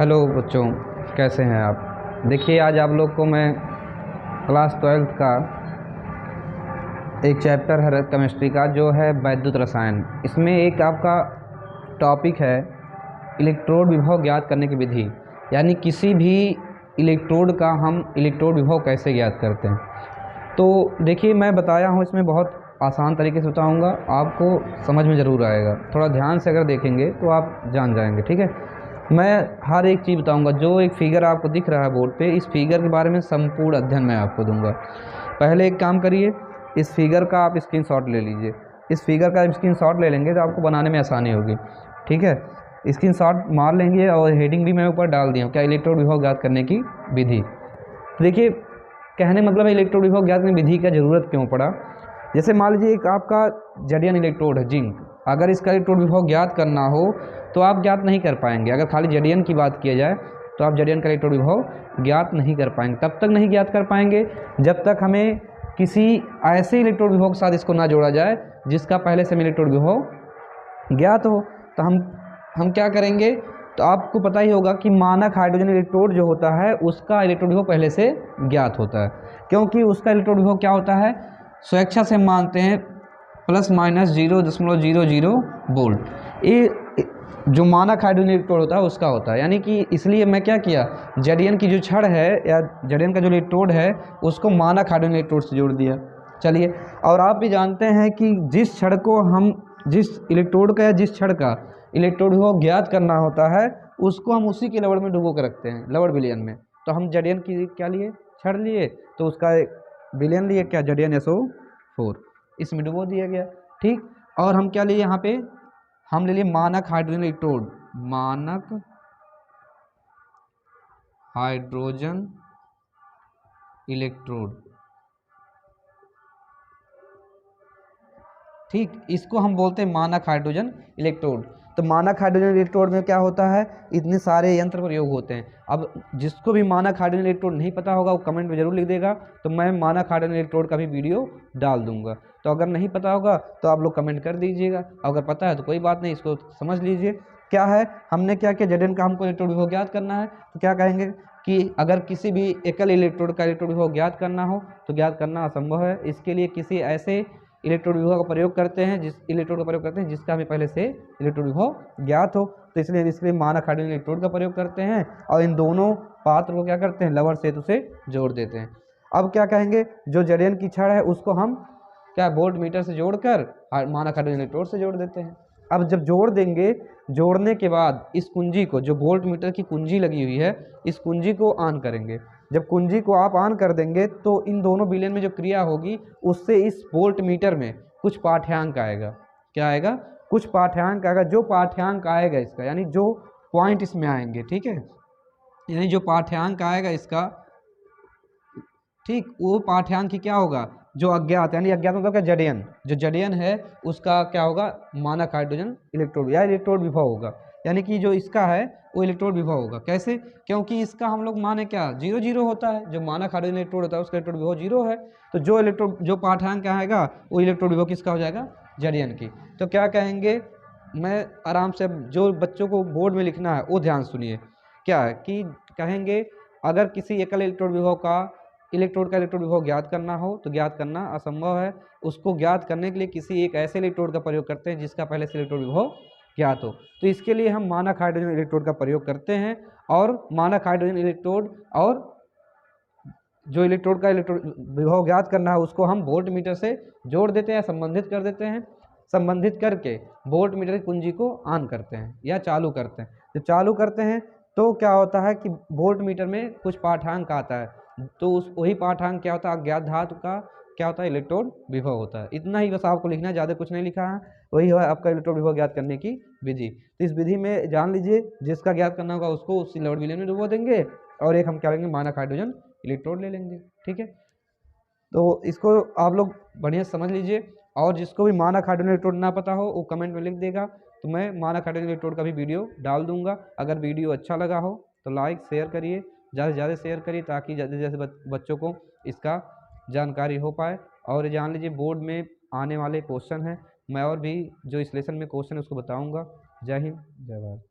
Hello बच्चों, कैसे हैं आप। देखिए, आज आप लोग को मैं क्लास 12th का एक चैप्टर है केमिस्ट्री का, जो है वैद्युत रसायन। इसमें एक आपका टॉपिक है इलेक्ट्रोड विभव ज्ञात करने की विधि, यानी किसी भी इलेक्ट्रोड का हम इलेक्ट्रोड विभव कैसे ज्ञात करते हैं। तो देखिए, मैं बताया हूँ, इसमें बहुत आसान तरीके से बताऊँगा, आपको समझ में ज़रूर आएगा। थोड़ा ध्यान से अगर देखेंगे तो आप जान जाएंगे, ठीक है। मैं हर एक चीज़ बताऊंगा। जो एक फिगर आपको दिख रहा है बोर्ड पे, इस फिगर के बारे में संपूर्ण अध्ययन मैं आपको दूंगा। पहले एक काम करिए, इस फिगर का आप स्क्रीनशॉट ले लीजिए। इस फिगर का स्क्रीनशॉट ले लेंगे तो आपको बनाने में आसानी होगी, ठीक है। स्क्रीनशॉट मार लेंगे और हेडिंग भी मैं ऊपर डाल दिया हूँ, क्या इलेक्ट्रोड विभव ज्ञात करने की विधि। देखिए, कहने मतलब है इलेक्ट्रोड विभव ज्ञात करने की विधि का ज़रूरत क्यों पड़ा। जैसे मान लीजिए एक आपका जडियन इलेक्ट्रोड है, जिंक। अगर इसका इलेक्ट्रोड विभव ज्ञात करना हो तो आप ज्ञात नहीं कर पाएंगे। अगर खाली जडियन की बात किया जाए तो आप जडियन का इलेक्ट्रोड विभव ज्ञात नहीं कर पाएंगे। तब तक नहीं ज्ञात कर पाएंगे जब तक हमें किसी ऐसे इलेक्ट्रोड विभव के साथ इसको ना जोड़ा जाए जिसका पहले से इलेक्ट्रोड विभव ज्ञात हो। तो हम क्या करेंगे, तो आपको पता ही होगा कि मानक हाइड्रोजन इलेक्ट्रोड जो होता है उसका इलेक्ट्रोड विभव पहले से ज्ञात होता है, क्योंकि उसका इलेक्ट्रोड विभव क्या होता है, स्वेच्छा से हम मानते हैं +-0.00 वोल्ट। ये जो मानक हाइड्रोजन इलेक्ट्रोड होता है उसका होता है। यानी कि इसलिए मैं क्या किया, जडियन की जो छड़ है या जडियन का जो इलेक्ट्रोड है उसको मानक हाइड्रोजन इलेक्ट्रोड से जोड़ दिया। चलिए, और आप भी जानते हैं कि जिस छड़ को हम, जिस इलेक्ट्रोड का या जिस छड़ का इलेक्ट्रोड विभव ज्ञात करना होता है उसको हम उसी के लवड़ में डुबो के रखते हैं, लवड़ विलयन में। तो हम जडियन की क्या लिए, छड़ लिए, तो उसका विलयन लिए क्या, जडियन SO4, इसमें डुबो दिया गया, ठीक। और हम क्या लिए यहाँ पे, हम ले लिए मानक हाइड्रोजन इलेक्ट्रोड, मानक हाइड्रोजन इलेक्ट्रोड, ठीक। इसको हम बोलते हैं मानक हाइड्रोजन इलेक्ट्रोड। तो मानक हाइड्रोजन इलेक्ट्रोड में क्या होता है, इतने सारे यंत्र प्रयोग होते हैं। अब जिसको भी मानक हाइड्रोजन इलेक्ट्रोड नहीं पता होगा वो कमेंट में जरूर लिख देगा, तो मैं मानक हाइड्रोजन इलेक्ट्रोड का भी वीडियो डाल दूंगा। तो अगर नहीं पता होगा तो आप लोग कमेंट कर दीजिएगा, अगर पता है तो कोई बात नहीं, इसको समझ लीजिए। क्या है, हमने क्या किया, जडियन का हमको इलेक्ट्रोड विभव ज्ञात करना है, तो क्या कहेंगे कि अगर किसी भी एकल इलेक्ट्रोड का इलेक्ट्रोड विभव ज्ञात करना हो तो ज्ञात करना असंभव है। इसके लिए किसी ऐसे इलेक्ट्रोड विभव का प्रयोग करते हैं, जिस इलेक्ट्रोड का प्रयोग करते हैं जिसका हमें पहले से इलेक्ट्रोड विभव ज्ञात हो। तो इसलिए मानक हाइड्रोजन इलेक्ट्रोड का प्रयोग करते हैं और इन दोनों पात्र को क्या करते हैं, लवण सेतु से जोड़ देते हैं। अब क्या कहेंगे, जो जडियन की छड़ है उसको हम क्या वोल्ट मीटर से जोड़कर मानक हाइड्रोजन इलेक्ट्रोड से जोड़ देते हैं। अब जब जोड़ देंगे, जोड़ने के बाद इस कुंजी को, जो वोल्ट मीटर की कुंजी लगी हुई है, इस कुंजी को ऑन करेंगे। जब कुंजी को आप ऑन कर देंगे तो इन दोनों विलयन में जो क्रिया होगी उससे इस वोल्ट मीटर में कुछ पाठ्यांक आएगा। क्या आएगा, कुछ पाठ्यांक आएगा। जो पाठ्यांक आएगा इसका, यानी जो पॉइंट इसमें आएंगे, ठीक है, यानी जो पाठ्यांक आएगा इसका, ठीक, वो पाठ्यांक ही क्या होगा, जो अज्ञात, यानी अज्ञात मतलब क्या, जडियन, जो जडियन है उसका क्या होगा, मानक हाइड्रोजन इलेक्ट्रोड या इलेक्ट्रोड विभव होगा। यानी कि जो इसका है वो इलेक्ट्रोड विभव होगा। कैसे, क्योंकि इसका हम लोग माने क्या, 0 होता है। जो मानक हाइड्रोजन इलेक्ट्रोड होता है उसका इलेक्ट्रोड विभव 0 है। तो जो इलेक्ट्रोड, जो पाठ्यांक आएगा वो इलेक्ट्रोड विभव किसका हो जाएगा, जडियन की। तो क्या कहेंगे, मैं आराम से, जो बच्चों को बोर्ड में लिखना है वो ध्यान सुनिए। क्या है कि कहेंगे, अगर किसी एकल इलेक्ट्रोड विभव का इलेक्ट्रोड का इलेक्ट्रोड विभव ज्ञात करना हो तो ज्ञात करना असंभव है। उसको ज्ञात करने के लिए किसी एक ऐसे इलेक्ट्रोड का प्रयोग करते हैं जिसका पहले से इलेक्ट्रोड विभव ज्ञात हो। तो इसके लिए हम मानक हाइड्रोजन इलेक्ट्रोड का प्रयोग करते हैं, और मानक हाइड्रोजन इलेक्ट्रोड और जो इलेक्ट्रोड का इलेक्ट्रोड विभव ज्ञात करना है उसको हम वोल्ट मीटर से जोड़ देते हैं, संबंधित कर देते हैं। संबंधित करके वोल्ट मीटर की कुंजी को ऑन करते हैं या चालू करते हैं। जब चालू करते हैं तो क्या होता है कि वोल्ट मीटर में कुछ पाठ्यांक आता है, तो उस वही पाठ्यांक क्या होता है, अज्ञात धातु का क्या होता है, इलेक्ट्रोड विभव होता है। इतना ही बस आपको लिखना है, ज़्यादा कुछ नहीं लिखा है। वही है आपका इलेक्ट्रोड विभव ज्ञात करने की विधि। तो इस विधि में जान लीजिए, जिसका ज्ञात करना होगा उसको उसी लवण विलयन में डुबो देंगे, और एक हम क्या लेंगे, मानक हाइड्रोजन इलेक्ट्रोड ले लेंगे, ठीक है। तो इसको आप लोग बढ़िया समझ लीजिए, और जिसको भी मानक हाइड्रोजन इलेक्ट्रोड ना पता हो वो कमेंट में लिख देगा, तो मैं मानक हाइड्रोजन इलेक्ट्रोड का भी वीडियो डाल दूंगा। अगर वीडियो अच्छा लगा हो तो लाइक शेयर करिए, ज़्यादा से ज़्यादा शेयर करिए, ताकि ज़्यादा से ज़्यादा बच्चों को इसका जानकारी हो पाए। और जान लीजिए, बोर्ड में आने वाले क्वेश्चन हैं, मैं और भी जो इस लेसन में क्वेश्चन है उसको बताऊँगा। जय हिंद, जय भारत।